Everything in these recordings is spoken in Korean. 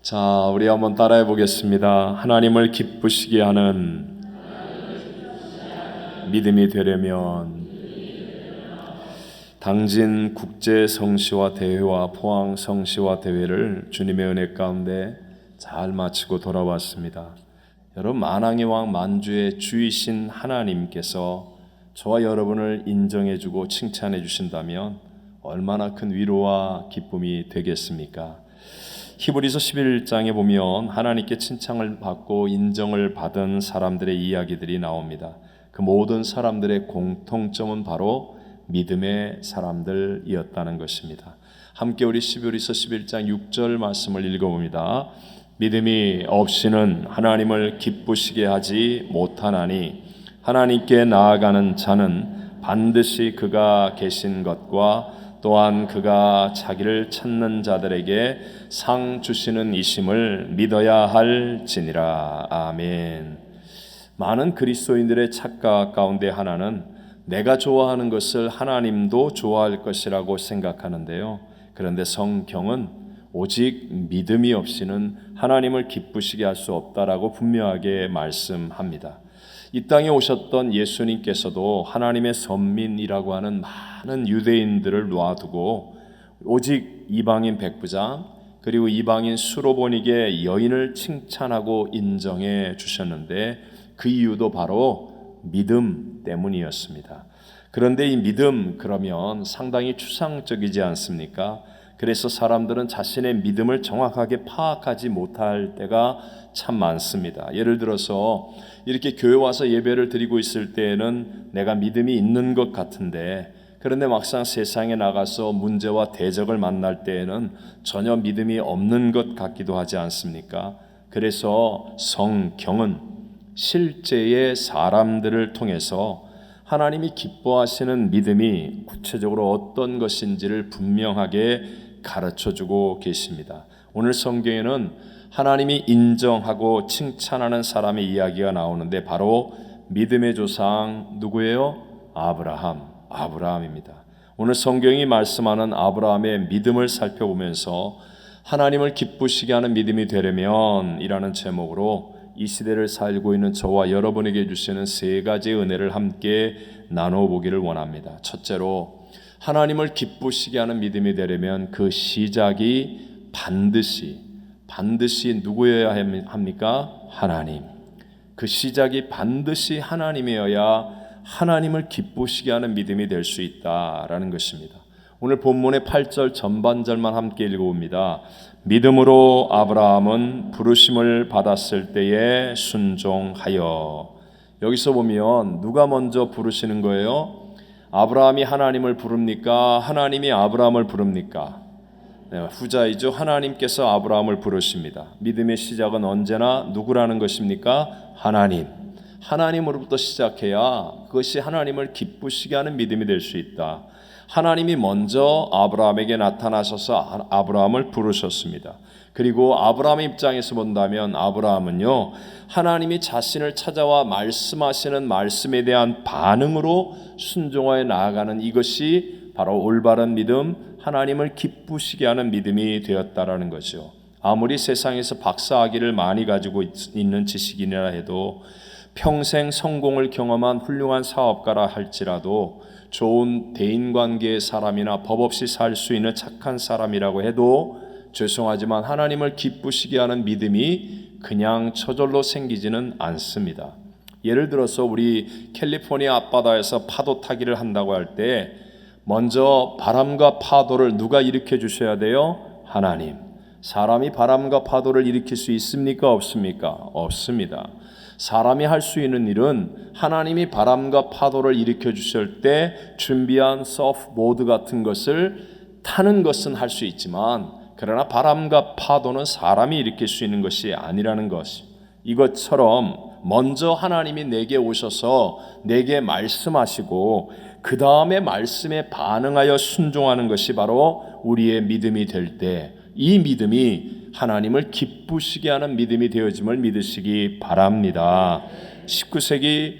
자, 우리 한번 따라해 보겠습니다. 하나님을 기쁘시게 하는 믿음이 되려면 당진 국제 성시와 대회와 포항 성시와 대회를 주님의 은혜 가운데 잘 마치고 돌아왔습니다. 여러분, 만왕의 왕 만주의 주이신 하나님께서 저와 여러분을 인정해 주고 칭찬해 주신다면 얼마나 큰 위로와 기쁨이 되겠습니까? 히브리서 11장에 보면 하나님께 칭찬을 받고 인정을 받은 사람들의 이야기들이 나옵니다. 그 모든 사람들의 공통점은 바로 믿음의 사람들이었다는 것입니다. 함께 우리 히브리서 11장 6절 말씀을 읽어봅니다. 믿음이 없이는 하나님을 기쁘시게 하지 못하나니 하나님께 나아가는 자는 반드시 그가 계신 것과 또한 그가 자기를 찾는 자들에게 상 주시는 이심을 믿어야 할지니라. 아멘. 많은 그리스도인들의 착각 가운데 하나는 내가 좋아하는 것을 하나님도 좋아할 것이라고 생각하는데요. 그런데 성경은 오직 믿음이 없이는 하나님을 기쁘시게 할 수 없다라고 분명하게 말씀합니다. 이 땅에 오셨던 예수님께서도 하나님의 선민이라고 하는 많은 유대인들을 놔두고 오직 이방인 백부장 그리고 이방인 수로보니게 여인을 칭찬하고 인정해 주셨는데 그 이유도 바로 믿음 때문이었습니다. 그런데 이 믿음 그러면 상당히 추상적이지 않습니까? 그래서 사람들은 자신의 믿음을 정확하게 파악하지 못할 때가 참 많습니다. 예를 들어서 이렇게 교회 와서 예배를 드리고 있을 때에는 내가 믿음이 있는 것 같은데 그런데 막상 세상에 나가서 문제와 대적을 만날 때에는 전혀 믿음이 없는 것 같기도 하지 않습니까? 그래서 성경은 실제의 사람들을 통해서 하나님이 기뻐하시는 믿음이 구체적으로 어떤 것인지를 분명하게 가르쳐주고 계십니다. 오늘 성경에는 하나님이 인정하고 칭찬하는 사람의 이야기가 나오는데 바로 믿음의 조상 누구예요? 아브라함입니다. 오늘 성경이 말씀하는 아브라함의 믿음을 살펴보면서 하나님을 기쁘시게 하는 믿음이 되려면 이라는 제목으로 이 시대를 살고 있는 저와 여러분에게 주시는 세 가지 은혜를 함께 나눠보기를 원합니다. 첫째로 하나님을 기쁘시게 하는 믿음이 되려면 그 시작이 반드시 누구여야 합니까? 하나님. 그 시작이 반드시 하나님이어야 하나님을 기쁘시게 하는 믿음이 될 수 있다라는 것입니다. 오늘 본문의 8절 전반절만 함께 읽어봅니다. 믿음으로 아브라함은 부르심을 받았을 때에 순종하여. 여기서 보면 누가 먼저 부르시는 거예요? 아브라함이 하나님을 부릅니까? 하나님이 아브라함을 부릅니까? 네, 후자이죠. 하나님께서 아브라함을 부르십니다. 믿음의 시작은 언제나 누구라는 것입니까? 하나님으로부터 시작해야 그것이 하나님을 기쁘시게 하는 믿음이 될 수 있다. 하나님이 먼저 아브라함에게 나타나셔서 아브라함을 부르셨습니다. 그리고 아브라함의 입장에서 본다면 아브라함은요, 하나님이 자신을 찾아와 말씀하시는 말씀에 대한 반응으로 순종하여 나아가는 이것이 바로 올바른 믿음, 하나님을 기쁘시게 하는 믿음이 되었다라는 거죠. 아무리 세상에서 박사학위를 많이 가지고 있는 지식인이라 해도 평생 성공을 경험한 훌륭한 사업가라 할지라도 좋은 대인관계의 사람이나 법 없이 살 수 있는 착한 사람이라고 해도 죄송하지만 하나님을 기쁘시게 하는 믿음이 그냥 저절로 생기지는 않습니다. 예를 들어서 우리 캘리포니아 앞바다에서 파도 타기를 한다고 할 때 먼저 바람과 파도를 누가 일으켜 주셔야 돼요? 하나님. 사람이 바람과 파도를 일으킬 수 있습니까? 없습니까? 없습니다. 사람이 할 수 있는 일은 하나님이 바람과 파도를 일으켜 주실 때 준비한 서프보드 같은 것을 타는 것은 할 수 있지만 그러나 바람과 파도는 사람이 일으킬 수 있는 것이 아니라는 것. 이것처럼 먼저 하나님이 내게 오셔서 내게 말씀하시고 그 다음에 말씀에 반응하여 순종하는 것이 바로 우리의 믿음이 될 때 이 믿음이 하나님을 기쁘시게 하는 믿음이 되어짐을 믿으시기 바랍니다. 19세기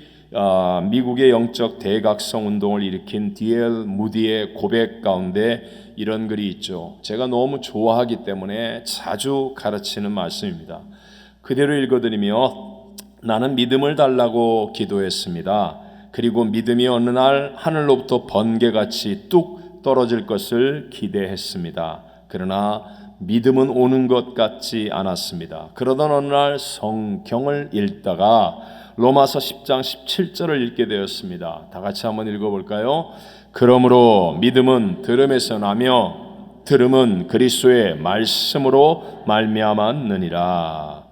미국의 영적 대각성 운동을 일으킨 D.L. 무디의 고백 가운데 이런 글이 있죠. 제가 너무 좋아하기 때문에 자주 가르치는 말씀입니다. 그대로 읽어드리며 나는 믿음을 달라고 기도했습니다. 그리고 믿음이 어느 날 하늘로부터 번개같이 뚝 떨어질 것을 기대했습니다. 그러나 믿음은 오는 것 같지 않았습니다. 그러던 어느 날 성경을 읽다가 로마서 10장 17절을 읽게 되었습니다. 다 같이 한번 읽어볼까요? 그러므로 믿음은 들음에서 나며 들음은 그리스도의 말씀으로 말미암았느니라.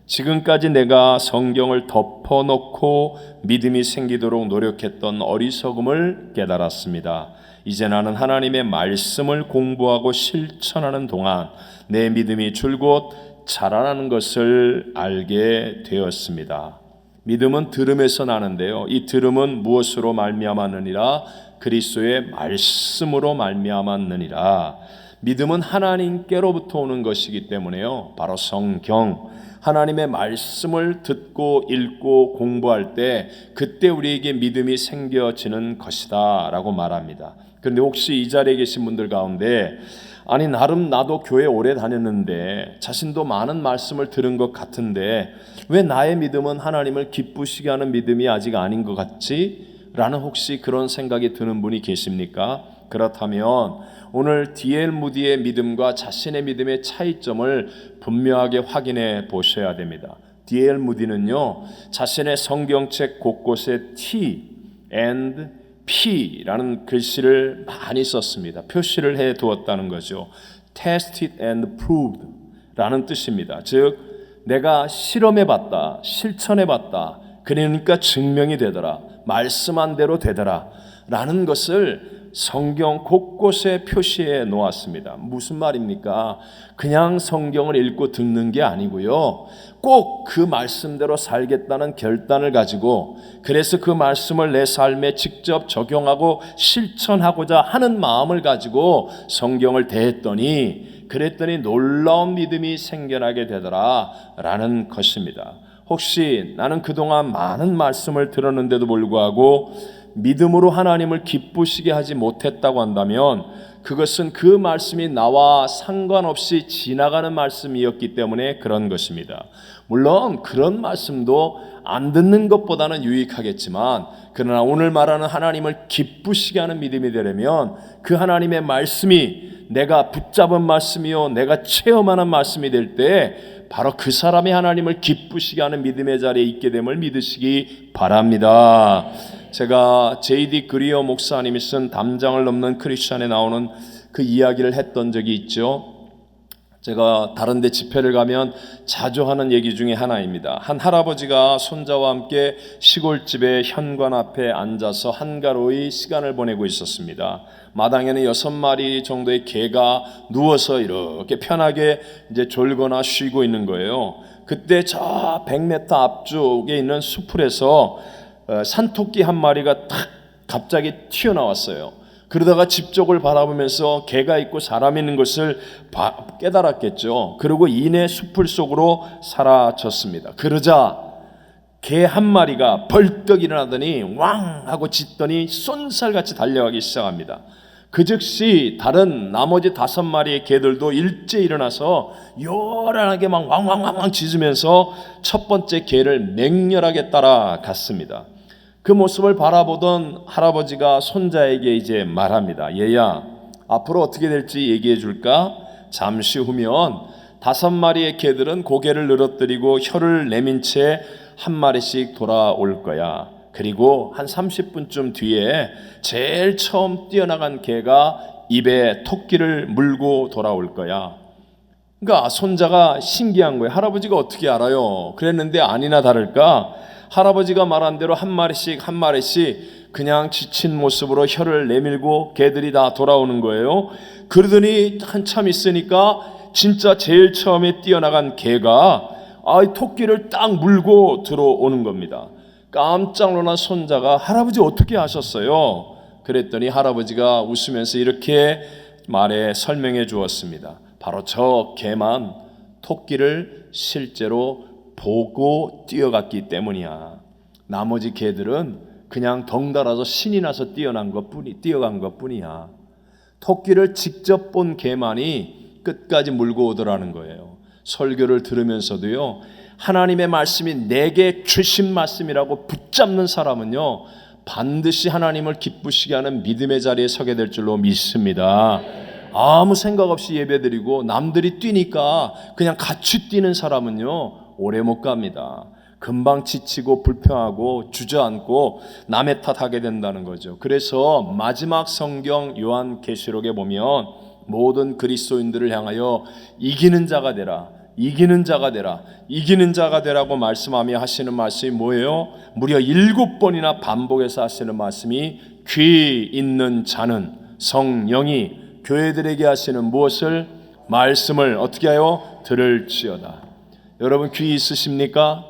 지금까지 내가 성경을 덮어놓고 믿음이 생기도록 노력했던 어리석음을 깨달았습니다. 이제 나는 하나님의 말씀을 공부하고 실천하는 동안 내 믿음이 줄곧 자라나는 것을 알게 되었습니다. 믿음은 들음에서 나는데요. 이 들음은 무엇으로 말미암았느니라? 그리스도의 말씀으로 말미암았느니라. 믿음은 하나님께로부터 오는 것이기 때문에요. 바로 성경, 하나님의 말씀을 듣고 읽고 공부할 때 그때 우리에게 믿음이 생겨지는 것이다 라고 말합니다. 그런데 혹시 이 자리에 계신 분들 가운데 아니 나름 나도 교회 오래 다녔는데 자신도 많은 말씀을 들은 것 같은데 왜 나의 믿음은 하나님을 기쁘시게 하는 믿음이 아직 아닌 것 같지? 라는 혹시 그런 생각이 드는 분이 계십니까? 그렇다면 오늘 D.L. 무디의 믿음과 자신의 믿음의 차이점을 분명하게 확인해 보셔야 됩니다. D.L. 무디는요, 자신의 성경책 곳곳에 T and P라는 글씨를 많이 썼습니다. 표시를 해 두었다는 거죠. Tested and proved 라는 뜻입니다. 즉 내가 실험해 봤다, 실천해 봤다, 그러니까 증명이 되더라, 말씀한 대로 되더라 라는 것을 성경 곳곳에 표시해 놓았습니다. 무슨 말입니까? 그냥 성경을 읽고 듣는 게 아니고요, 꼭 그 말씀대로 살겠다는 결단을 가지고 그래서 그 말씀을 내 삶에 직접 적용하고 실천하고자 하는 마음을 가지고 성경을 대했더니 그랬더니 놀라운 믿음이 생겨나게 되더라 라는 것입니다. 혹시 나는 그동안 많은 말씀을 들었는데도 불구하고 믿음으로 하나님을 기쁘시게 하지 못했다고 한다면 그것은 그 말씀이 나와 상관없이 지나가는 말씀이었기 때문에 그런 것입니다. 물론 그런 말씀도 안 듣는 것보다는 유익하겠지만 그러나 오늘 말하는 하나님을 기쁘시게 하는 믿음이 되려면 그 하나님의 말씀이 내가 붙잡은 말씀이요 내가 체험하는 말씀이 될 때 바로 그 사람이 하나님을 기쁘시게 하는 믿음의 자리에 있게 됨을 믿으시기 바랍니다. 제가 J.D. 그리어 목사님이 쓴 담장을 넘는 크리스천에 나오는 그 이야기를 했던 적이 있죠. 제가 다른 데 집회를 가면 자주 하는 얘기 중에 하나입니다. 한 할아버지가 손자와 함께 시골집의 현관 앞에 앉아서 한가로이 시간을 보내고 있었습니다. 마당에는 6마리 정도의 개가 누워서 이렇게 편하게 이제 졸거나 쉬고 있는 거예요. 그때 저 100m 앞쪽에 있는 수풀에서 산토끼 한 마리가 탁 갑자기 튀어나왔어요. 그러다가 집 쪽을 바라보면서 개가 있고 사람이 있는 것을 깨달았겠죠. 그리고 이내 숲을 속으로 사라졌습니다. 그러자 개 한 마리가 벌떡 일어나더니 왕 하고 짖더니 쏜살같이 달려가기 시작합니다. 그 즉시 다른 나머지 5마리의 개들도 일제히 일어나서 요란하게 막 왕왕왕왕 짖으면서 첫 번째 개를 맹렬하게 따라갔습니다. 그 모습을 바라보던 할아버지가 손자에게 이제 말합니다. 얘야, 앞으로 어떻게 될지 얘기해 줄까? 잠시 후면 5마리의 개들은 고개를 늘어뜨리고 혀를 내민 채 한 마리씩 돌아올 거야. 그리고 한 30분쯤 뒤에 제일 처음 뛰어나간 개가 입에 토끼를 물고 돌아올 거야. 그러니까 손자가 신기한 거예요. 할아버지가 어떻게 알아요? 그랬는데 아니나 다를까 할아버지가 말한 대로 한 마리씩 한 마리씩 그냥 지친 모습으로 혀를 내밀고 개들이 다 돌아오는 거예요. 그러더니 한참 있으니까 진짜 제일 처음에 뛰어나간 개가 토끼를 딱 물고 들어오는 겁니다. 깜짝 놀란 손자가 할아버지 어떻게 아셨어요? 그랬더니 할아버지가 웃으면서 이렇게 말해 설명해 주었습니다. 바로 저 개만 토끼를 실제로 보고 뛰어갔기 때문이야. 나머지 개들은 그냥 덩달아서 신이 나서 뛰어간 것뿐이야. 토끼를 직접 본 개만이 끝까지 물고 오더라는 거예요. 설교를 들으면서도요, 하나님의 말씀이 내게 주신 말씀이라고 붙잡는 사람은요, 반드시 하나님을 기쁘시게 하는 믿음의 자리에 서게 될 줄로 믿습니다. 아무 생각 없이 예배드리고 남들이 뛰니까 그냥 같이 뛰는 사람은요, 오래 못 갑니다. 금방 지치고 불평하고 주저앉고 남의 탓하게 된다는 거죠. 그래서 마지막 성경 요한계시록에 보면 모든 그리스도인들을 향하여 이기는 자가 되라, 이기는 자가 되라, 이기는 자가 되라고 말씀하며 하시는 말씀이 뭐예요? 무려 7번이나 반복해서 하시는 말씀이 귀 있는 자는 성령이 교회들에게 하시는 무엇을? 말씀을 어떻게 하여? 들을지어다. 여러분 귀 있으십니까?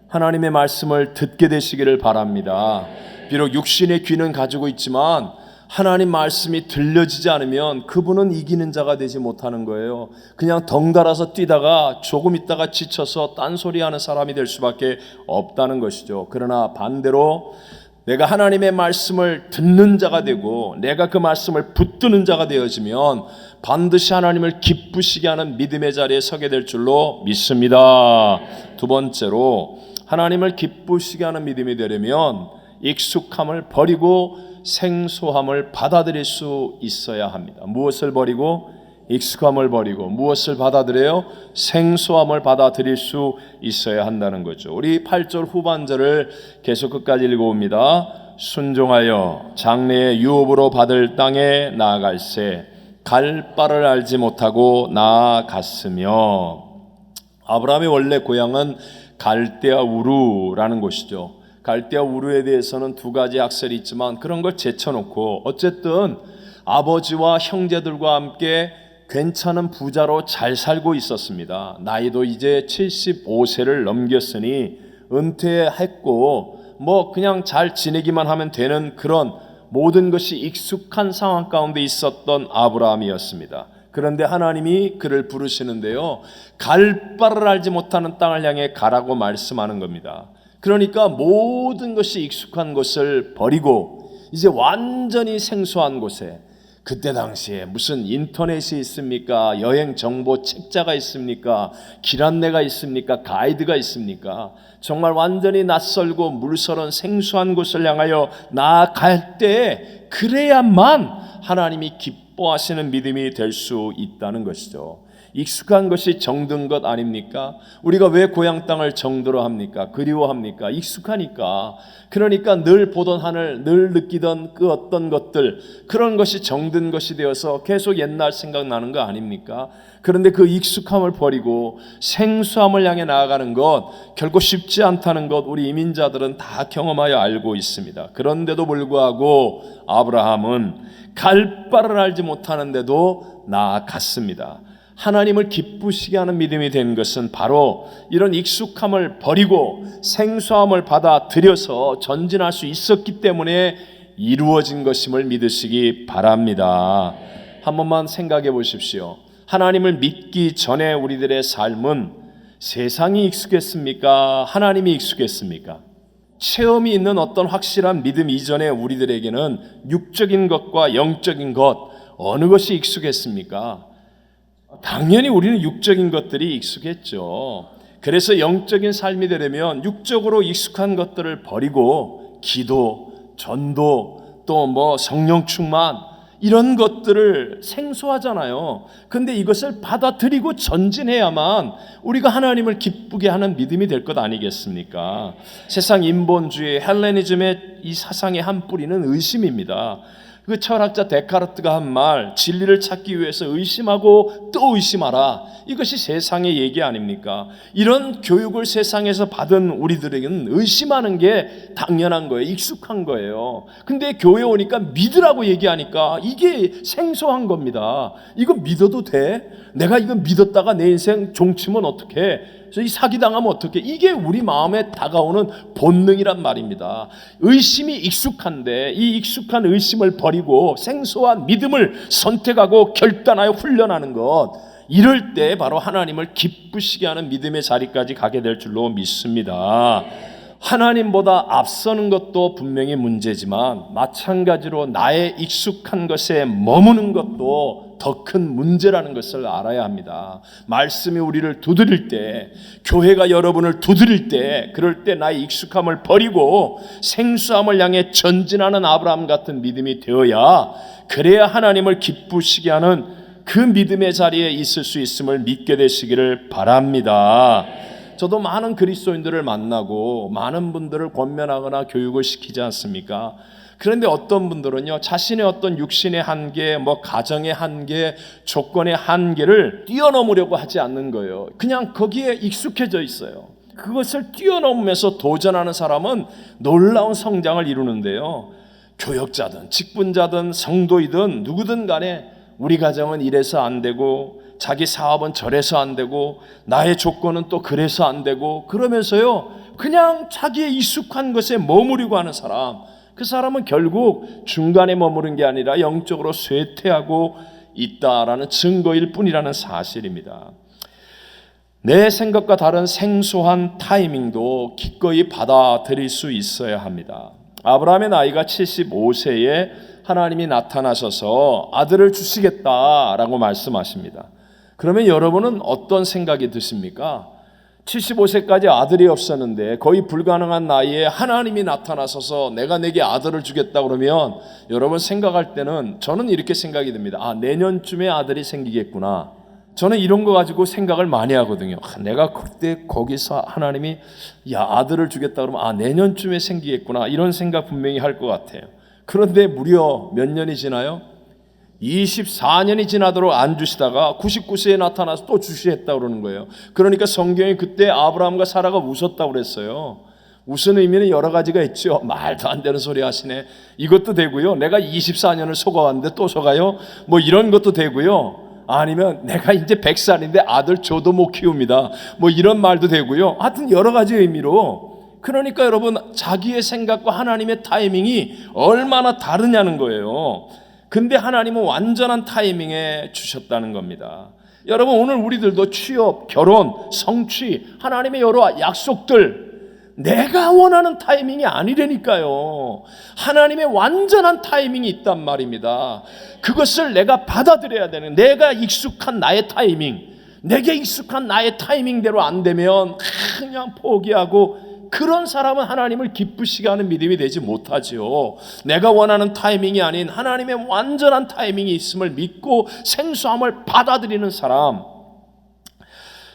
하나님의 말씀을 듣게 되시기를 바랍니다. 비록 육신의 귀는 가지고 있지만 하나님 말씀이 들려지지 않으면 그분은 이기는 자가 되지 못하는 거예요. 그냥 덩달아서 뛰다가 조금 있다가 지쳐서 딴소리하는 사람이 될 수밖에 없다는 것이죠. 그러나 반대로 내가 하나님의 말씀을 듣는 자가 되고 내가 그 말씀을 붙드는 자가 되어지면 반드시 하나님을 기쁘시게 하는 믿음의 자리에 서게 될 줄로 믿습니다. 두 번째로 하나님을 기쁘시게 하는 믿음이 되려면 익숙함을 버리고 생소함을 받아들일 수 있어야 합니다. 무엇을 버리고? 익숙함을 버리고 무엇을 받아들여요? 생소함을 받아들일 수 있어야 한다는 거죠. 우리 8절 후반절을 계속 끝까지 읽어봅니다. 순종하여 장래의 유업으로 받을 땅에 나아갈새 갈 바를 알지 못하고 나아갔으며. 아브라함의 원래 고향은 갈대아 우르라는 곳이죠. 갈대아 우르에 대해서는 두 가지 학설이 있지만 그런 걸 제쳐놓고 어쨌든 아버지와 형제들과 함께 괜찮은 부자로 잘 살고 있었습니다. 나이도 이제 75세를 넘겼으니 은퇴했고 뭐 그냥 잘 지내기만 하면 되는 그런 모든 것이 익숙한 상황 가운데 있었던 아브라함이었습니다. 그런데 하나님이 그를 부르시는데요, 갈 바를 알지 못하는 땅을 향해 가라고 말씀하는 겁니다. 그러니까 모든 것이 익숙한 것을 버리고 이제 완전히 생소한 곳에, 그때 당시에 무슨 인터넷이 있습니까? 여행 정보 책자가 있습니까? 길 안내가 있습니까? 가이드가 있습니까? 정말 완전히 낯설고 물설은 생소한 곳을 향하여 나아갈 때 그래야만 하나님이 기뻐하시는 믿음이 될 수 있다는 것이죠. 익숙한 것이 정든 것 아닙니까? 우리가 왜 고향 땅을 정들어 합니까? 그리워합니까? 익숙하니까. 그러니까 늘 보던 하늘, 늘 느끼던 그 어떤 것들, 그런 것이 정든 것이 되어서 계속 옛날 생각나는 거 아닙니까? 그런데 그 익숙함을 버리고 생소함을 향해 나아가는 것 결코 쉽지 않다는 것 우리 이민자들은 다 경험하여 알고 있습니다. 그런데도 불구하고 아브라함은 갈 바를 알지 못하는데도 나아갔습니다. 하나님을 기쁘시게 하는 믿음이 된 것은 바로 이런 익숙함을 버리고 생소함을 받아들여서 전진할 수 있었기 때문에 이루어진 것임을 믿으시기 바랍니다. 한 번만 생각해 보십시오. 하나님을 믿기 전에 우리들의 삶은 세상이 익숙했습니까? 하나님이 익숙했습니까? 체험이 있는 어떤 확실한 믿음 이전에 우리들에게는 육적인 것과 영적인 것 어느 것이 익숙했습니까? 당연히 우리는 육적인 것들이 익숙했죠. 그래서 영적인 삶이 되려면 육적으로 익숙한 것들을 버리고 기도, 전도, 또 뭐 성령 충만 이런 것들을 생소하잖아요. 근데 이것을 받아들이고 전진해야만 우리가 하나님을 기쁘게 하는 믿음이 될 것 아니겠습니까? 세상 인본주의, 헬레니즘의 이 사상의 한 뿌리는 의심입니다. 그 철학자 데카르트가 한 말, 진리를 찾기 위해서 의심하고 또 의심하라. 이것이 세상의 얘기 아닙니까? 이런 교육을 세상에서 받은 우리들에게는 의심하는 게 당연한 거예요. 익숙한 거예요. 근데 교회 오니까 믿으라고 얘기하니까 이게 생소한 겁니다. 이거 믿어도 돼? 내가 이거 믿었다가 내 인생 종치면 어떡해? 이 사기당하면 어떡해? 이게 우리 마음에 다가오는 본능이란 말입니다. 의심이 익숙한데 이 익숙한 의심을 버리고 생소한 믿음을 선택하고 결단하여 훈련하는 것, 이럴 때 바로 하나님을 기쁘시게 하는 믿음의 자리까지 가게 될 줄로 믿습니다. 하나님보다 앞서는 것도 분명히 문제지만 마찬가지로 나의 익숙한 것에 머무는 것도 더 큰 문제라는 것을 알아야 합니다. 말씀이 우리를 두드릴 때, 교회가 여러분을 두드릴 때, 그럴 때 나의 익숙함을 버리고 생수함을 향해 전진하는 아브라함 같은 믿음이 되어야, 그래야 하나님을 기쁘시게 하는 그 믿음의 자리에 있을 수 있음을 믿게 되시기를 바랍니다. 저도 많은 그리스도인들을 만나고 많은 분들을 권면하거나 교육을 시키지 않습니까? 그런데 어떤 분들은요, 자신의 어떤 육신의 한계, 가정의 한계, 조건의 한계를 뛰어넘으려고 하지 않는 거예요. 그냥 거기에 익숙해져 있어요. 그것을 뛰어넘으면서 도전하는 사람은 놀라운 성장을 이루는데요, 교역자든 직분자든 성도이든 누구든 간에 우리 가정은 이래서 안 되고, 자기 사업은 저래서 안 되고, 나의 조건은 또 그래서 안 되고, 그러면서요 그냥 자기의 익숙한 것에 머무르고 하는 사람, 그 사람은 결국 중간에 머무른 게 아니라 영적으로 쇠퇴하고 있다라는 증거일 뿐이라는 사실입니다. 내 생각과 다른 생소한 타이밍도 기꺼이 받아들일 수 있어야 합니다. 아브라함의 나이가 75세에 하나님이 나타나셔서 아들을 주시겠다라고 말씀하십니다. 그러면 여러분은 어떤 생각이 드십니까? 75세까지 아들이 없었는데 거의 불가능한 나이에 하나님이 나타나셔서 내가 내게 아들을 주겠다 그러면 여러분 생각할 때는, 저는 이렇게 생각이 듭니다. 내년쯤에 아들이 생기겠구나. 저는 이런 거 가지고 생각을 많이 하거든요. 내가 그때 거기서 하나님이 아들을 주겠다 그러면 내년쯤에 생기겠구나, 이런 생각 분명히 할 것 같아요. 그런데 무려 몇 년이 지나요? 24년이 지나도록 안 주시다가 99세에 나타나서 또 주시겠다고 그러는 거예요. 그러니까 성경이 그때 아브라함과 사라가 웃었다고 그랬어요. 웃은 의미는 여러 가지가 있죠. 말도 안 되는 소리 하시네, 이것도 되고요. 내가 24년을 속아왔는데 또 속아요, 이런 것도 되고요. 아니면 내가 이제 100살인데 아들 저도 못 키웁니다, 이런 말도 되고요. 하여튼 여러 가지 의미로. 그러니까 여러분, 자기의 생각과 하나님의 타이밍이 얼마나 다르냐는 거예요. 근데 하나님은 완전한 타이밍에 주셨다는 겁니다. 여러분, 오늘 우리들도 취업, 결혼, 성취, 하나님의 여러 약속들, 내가 원하는 타이밍이 아니라니까요. 하나님의 완전한 타이밍이 있단 말입니다. 그것을 내가 받아들여야 되는, 내가 익숙한 나의 타이밍, 내게 익숙한 나의 타이밍대로 안 되면 그냥 포기하고, 그런 사람은 하나님을 기쁘시게 하는 믿음이 되지 못하지요. 내가 원하는 타이밍이 아닌 하나님의 완전한 타이밍이 있음을 믿고 생수함을 받아들이는 사람.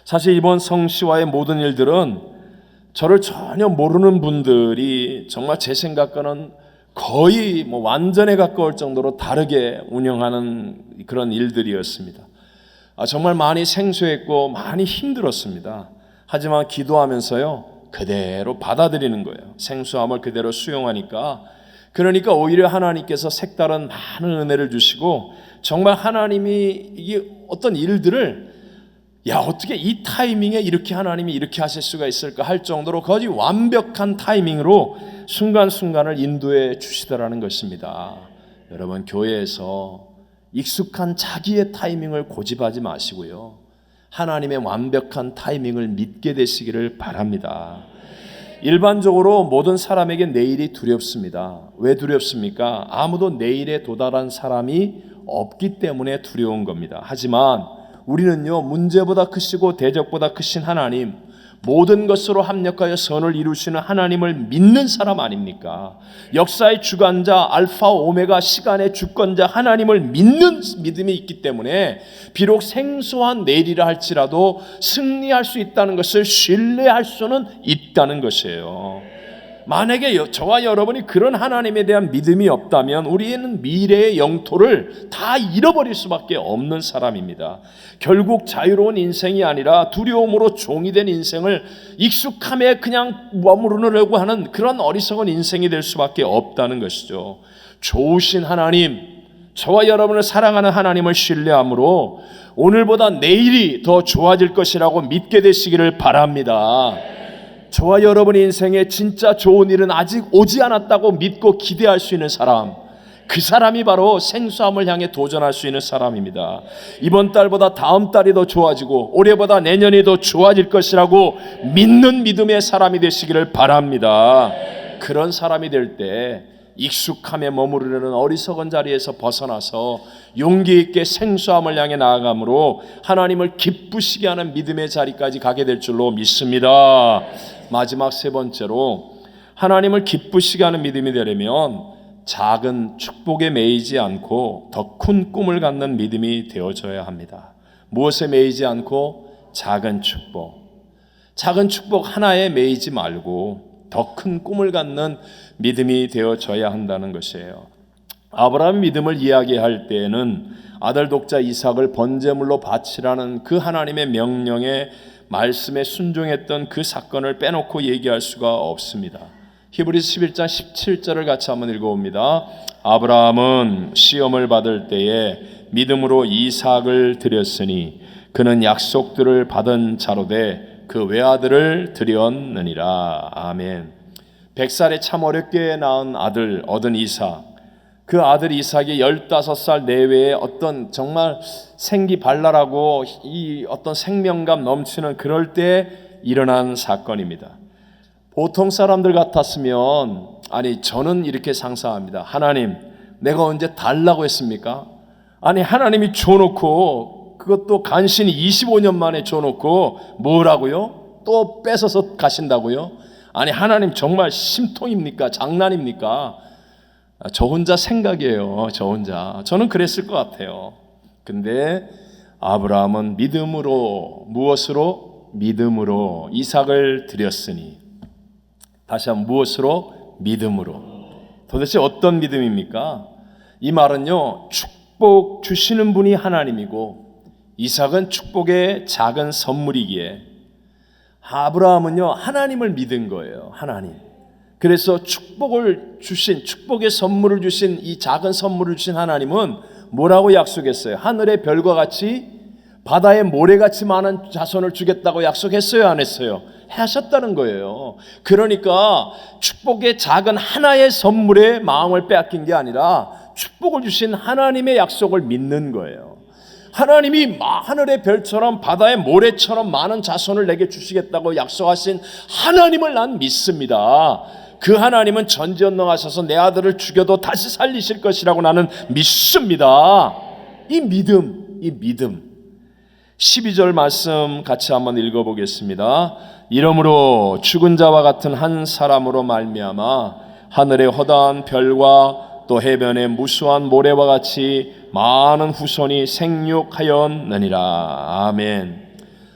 사실 이번 성시와의 모든 일들은 저를 전혀 모르는 분들이 정말 제 생각과는 거의 완전에 가까울 정도로 다르게 운영하는 그런 일들이었습니다. 정말 많이 생소했고 많이 힘들었습니다. 하지만 기도하면서요 그대로 받아들이는 거예요. 생수함을 그대로 수용하니까. 그러니까 오히려 하나님께서 색다른 많은 은혜를 주시고, 정말 하나님이 이게 어떤 일들을 어떻게 이 타이밍에 이렇게 하나님이 이렇게 하실 수가 있을까 할 정도로 거의 완벽한 타이밍으로 순간순간을 인도해 주시더라는 것입니다. 여러분, 교회에서 익숙한 자기의 타이밍을 고집하지 마시고요, 하나님의 완벽한 타이밍을 믿게 되시기를 바랍니다. 일반적으로 모든 사람에게 내일이 두렵습니다. 왜 두렵습니까? 아무도 내일에 도달한 사람이 없기 때문에 두려운 겁니다. 하지만 우리는요, 문제보다 크시고 대적보다 크신 하나님, 모든 것으로 합력하여 선을 이루시는 하나님을 믿는 사람 아닙니까? 역사의 주관자, 알파 오메가, 시간의 주권자 하나님을 믿는 믿음이 있기 때문에 비록 생소한 내일이라 할지라도 승리할 수 있다는 것을 신뢰할 수는 있다는 것이에요. 만약에 저와 여러분이 그런 하나님에 대한 믿음이 없다면 우리는 미래의 영토를 다 잃어버릴 수밖에 없는 사람입니다. 결국 자유로운 인생이 아니라 두려움으로 종이 된 인생을 익숙함에 그냥 머무르려고 하는 그런 어리석은 인생이 될 수밖에 없다는 것이죠. 좋으신 하나님, 저와 여러분을 사랑하는 하나님을 신뢰함으로 오늘보다 내일이 더 좋아질 것이라고 믿게 되시기를 바랍니다. 저와 여러분의 인생에 진짜 좋은 일은 아직 오지 않았다고 믿고 기대할 수 있는 사람, 그 사람이 바로 생수함을 향해 도전할 수 있는 사람입니다. 이번 달보다 다음 달이 더 좋아지고 올해보다 내년이 더 좋아질 것이라고 믿는 믿음의 사람이 되시기를 바랍니다. 그런 사람이 될 때 익숙함에 머무르려는 어리석은 자리에서 벗어나서 용기 있게 생수함을 향해 나아감으로 하나님을 기쁘시게 하는 믿음의 자리까지 가게 될 줄로 믿습니다. 마지막 세 번째로 하나님을 기쁘시게 하는 믿음이 되려면 작은 축복에 매이지 않고 더 큰 꿈을 갖는 믿음이 되어져야 합니다. 무엇에 매이지 않고 작은 축복 하나에 매이지 말고 더 큰 꿈을 갖는 믿음이 되어져야 한다는 것이에요. 아브라함 믿음을 이야기할 때에는 아들 독자 이삭을 번제물로 바치라는 그 하나님의 명령에 말씀에 순종했던 그 사건을 빼놓고 얘기할 수가 없습니다. 히브리서 11장 17절을 같이 한번 읽어봅니다. 아브라함은 시험을 받을 때에 믿음으로 이삭을 드렸으니 그는 약속들을 받은 자로되 그 외아들을 드렸느니라. 아멘. 100살에 참 어렵게 낳은 아들 얻은 이삭, 그 아들 이삭이 15살 내외에 어떤 정말 생기발랄하고 이 어떤 생명감 넘치는 그럴 때 일어난 사건입니다. 보통 사람들 같았으면 아니 저는 이렇게 상상합니다. 하나님 내가 언제 달라고 했습니까? 아니 하나님이 줘놓고 그것도 간신히 25년 만에 줘놓고 뭐라고요? 또 뺏어서 가신다고요? 아니 하나님 정말 심통입니까? 장난입니까? 저 혼자 생각이에요. 저 혼자. 저는 그랬을 것 같아요. 근데 아브라함은 믿음으로 무엇으로? 믿음으로 이삭을 드렸으니 다시 한번 무엇으로? 믿음으로. 도대체 어떤 믿음입니까? 이 말은요 축복 주시는 분이 하나님이고 이삭은 축복의 작은 선물이기에 아브라함은요 하나님을 믿은 거예요. 하나님. 그래서 축복의 선물을 주신 이 작은 선물을 주신 하나님은 뭐라고 약속했어요? 하늘의 별과 같이 바다의 모래같이 많은 자손을 주겠다고 약속했어요? 안 했어요? 하셨다는 거예요. 그러니까 축복의 작은 하나의 선물에 마음을 빼앗긴 게 아니라 축복을 주신 하나님의 약속을 믿는 거예요. 하나님이 하늘의 별처럼 바다의 모래처럼 많은 자손을 내게 주시겠다고 약속하신 하나님을 난 믿습니다. 그 하나님은 전지전능하셔서 내 아들을 죽여도 다시 살리실 것이라고 나는 믿습니다. 이 믿음 12절 말씀 같이 한번 읽어보겠습니다. 이러므로 죽은 자와 같은 한 사람으로 말미암아 하늘의 허다한 별과 또 해변의 무수한 모래와 같이 많은 후손이 생육하였느니라. 아멘.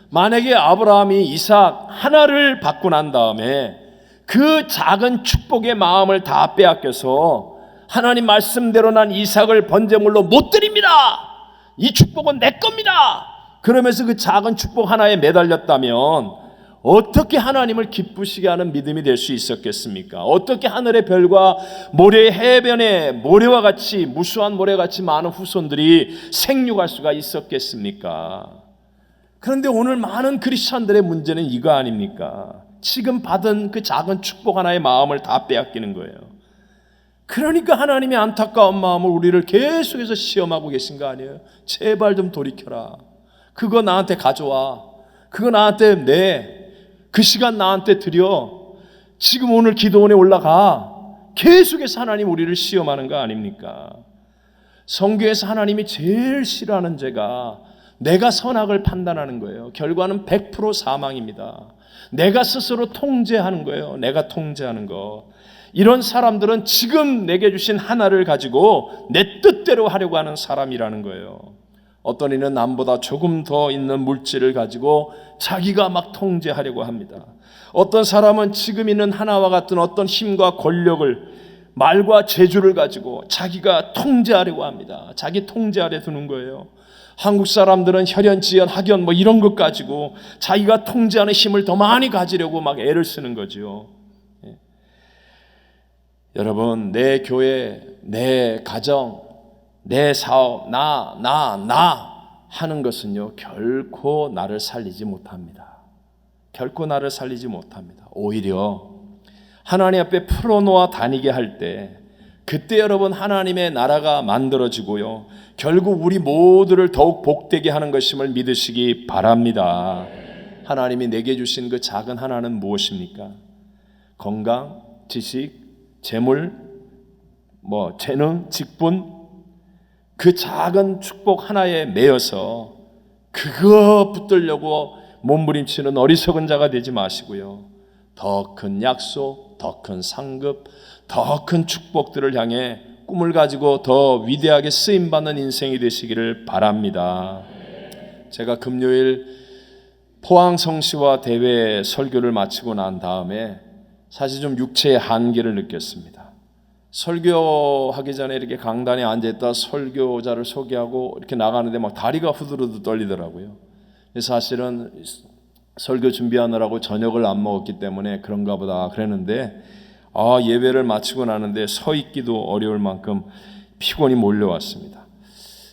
만약에 아브라함이 이삭 하나를 받고 난 다음에 그 작은 축복의 마음을 다 빼앗겨서 하나님 말씀대로 난 이삭을 번제물로 못 드립니다. 이 축복은 내 겁니다. 그러면서 그 작은 축복 하나에 매달렸다면 어떻게 하나님을 기쁘시게 하는 믿음이 될 수 있었겠습니까? 어떻게 하늘의 별과 모래 해변의 모래와 같이 무수한 모래같이 많은 후손들이 생육할 수가 있었겠습니까? 그런데 오늘 많은 크리스찬들의 문제는 이거 아닙니까? 지금 받은 그 작은 축복 하나의 마음을 다 빼앗기는 거예요. 그러니까 하나님의 안타까운 마음을 우리를 계속해서 시험하고 계신 거 아니에요? 제발 좀 돌이켜라. 그거 나한테 가져와. 그거 나한테 내. 그 시간 나한테 드려. 지금 오늘 기도원에 올라가. 계속해서 하나님 우리를 시험하는 거 아닙니까? 성경에서 하나님이 제일 싫어하는 죄가 내가 선악을 판단하는 거예요. 결과는 100% 사망입니다. 내가 스스로 통제하는 거예요. 내가 통제하는 거. 이런 사람들은 지금 내게 주신 하나를 가지고 내 뜻대로 하려고 하는 사람이라는 거예요. 어떤 이는 남보다 조금 더 있는 물질을 가지고 자기가 막 통제하려고 합니다. 어떤 사람은 지금 있는 하나와 같은 어떤 힘과 권력을 말과 재주를 가지고 자기가 통제하려고 합니다. 자기 통제 아래 두는 거예요. 한국 사람들은 혈연, 지연, 학연 뭐 이런 것 가지고 자기가 통제하는 힘을 더 많이 가지려고 막 애를 쓰는 거죠. 예. 여러분, 내 교회, 내 가정, 내 사업, 나 하는 것은요 결코 나를 살리지 못합니다. 결코 나를 살리지 못합니다. 오히려 하나님 앞에 풀어놓아 다니게 할 때 그때 여러분 하나님의 나라가 만들어지고요, 결국 우리 모두를 더욱 복되게 하는 것임을 믿으시기 바랍니다. 하나님이 내게 주신 그 작은 하나는 무엇입니까? 건강, 지식, 재물, 재능, 직분, 그 작은 축복 하나에 매여서 그거 붙들려고 몸부림치는 어리석은 자가 되지 마시고요, 더 큰 약속, 더 큰 상급, 더 큰 축복들을 향해 꿈을 가지고 더 위대하게 쓰임받는 인생이 되시기를 바랍니다. 제가 금요일 포항 성시와 대회 설교를 마치고 난 다음에 사실 좀 육체의 한계를 느꼈습니다. 설교하기 전에 이렇게 강단에 앉아있다 설교자를 소개하고 이렇게 나가는데 막 다리가 후들후들 떨리더라고요. 사실은 설교 준비하느라고 저녁을 안 먹었기 때문에 그런가 보다 그랬는데, 예배를 마치고 나는데 서 있기도 어려울 만큼 피곤이 몰려왔습니다.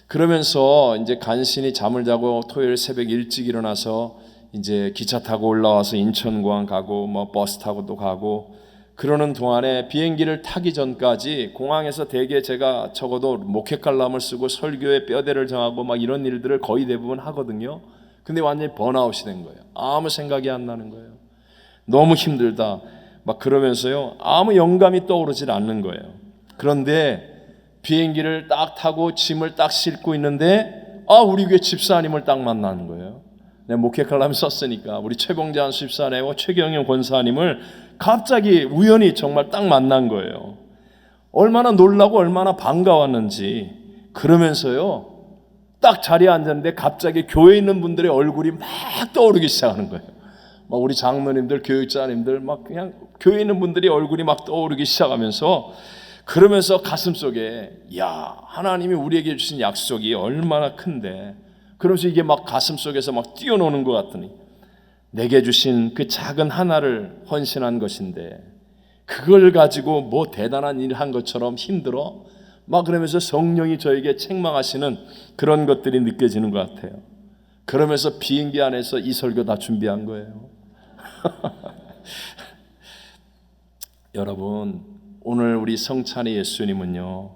그러면서 이제 간신히 잠을 자고 토요일 새벽 일찍 일어나서 이제 기차 타고 올라와서 인천공항 가고 버스 타고 또 가고 그러는 동안에 비행기를 타기 전까지 공항에서 대개 제가 적어도 목회 칼럼을 쓰고 설교의 뼈대를 정하고 이런 일들을 거의 대부분 하거든요. 근데 완전히 번아웃이 된 거예요. 아무 생각이 안 나는 거예요. 너무 힘들다 그러면서요, 아무 영감이 떠오르질 않는 거예요. 그런데 비행기를 딱 타고 짐을 딱 싣고 있는데 우리 교회 집사님을 딱 만나는 거예요. 내가 목회 칼럼 썼으니까 우리 최봉재한 집사님과 최경영 권사님을 갑자기 우연히 정말 딱 만난 거예요. 얼마나 놀라고 얼마나 반가웠는지. 그러면서요, 딱 자리에 앉았는데 갑자기 교회에 있는 분들의 얼굴이 막 떠오르기 시작하는 거예요. 우리 장로님들, 교육자님들, 그냥 교회에 있는 분들이 얼굴이 막 떠오르기 시작하면서, 그러면서 가슴속에 하나님이 우리에게 주신 약속이 얼마나 큰데, 그러면서 이게 가슴속에서 뛰어노는 것 같더니, 내게 주신 그 작은 하나를 헌신한 것인데 그걸 가지고 대단한 일 한 것처럼 힘들어? 그러면서 성령이 저에게 책망하시는 그런 것들이 느껴지는 것 같아요. 그러면서 비행기 안에서 이 설교 다 준비한 거예요. 여러분, 오늘 우리 성찬의 예수님은요,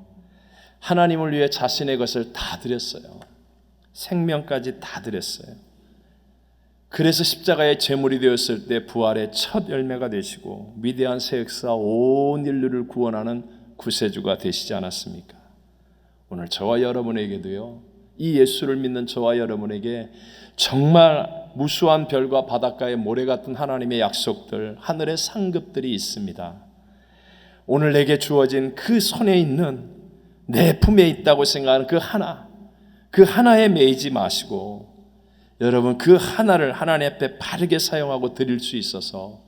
하나님을 위해 자신의 것을 다 드렸어요. 생명까지 다 드렸어요. 그래서 십자가의 제물이 되었을 때 부활의 첫 열매가 되시고 위대한 새 역사 온 인류를 구원하는 구세주가 되시지 않았습니까? 오늘 저와 여러분에게도요, 이 예수를 믿는 저와 여러분에게 정말 무수한 별과 바닷가의 모래 같은 하나님의 약속들, 하늘의 상급들이 있습니다. 오늘 내게 주어진 그 손에 있는, 내 품에 있다고 생각하는 그 하나에 매이지 마시고 여러분 그 하나를 하나님 앞에 바르게 사용하고 드릴 수 있어서,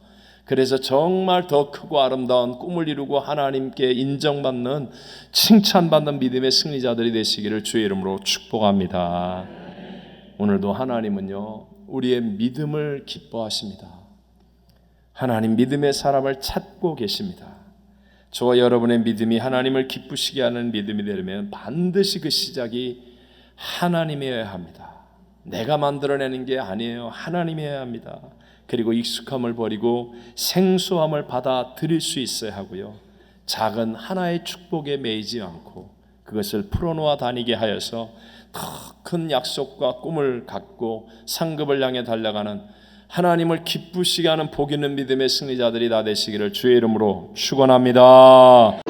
그래서 정말 더 크고 아름다운 꿈을 이루고 하나님께 인정받는, 칭찬받는 믿음의 승리자들이 되시기를 주의 이름으로 축복합니다. 오늘도 하나님은요, 우리의 믿음을 기뻐하십니다. 하나님 믿음의 사람을 찾고 계십니다. 저와 여러분의 믿음이 하나님을 기쁘시게 하는 믿음이 되려면 반드시 그 시작이 하나님이어야 합니다. 내가 만들어내는 게 아니에요. 하나님이어야 합니다. 그리고 익숙함을 버리고 생소함을 받아들일 수 있어야 하고요, 작은 하나의 축복에 매이지 않고 그것을 풀어놓아 다니게 하여서 더 큰 약속과 꿈을 갖고 상급을 향해 달려가는, 하나님을 기쁘시게 하는 복 있는 믿음의 승리자들이 다 되시기를 주의 이름으로 축원합니다.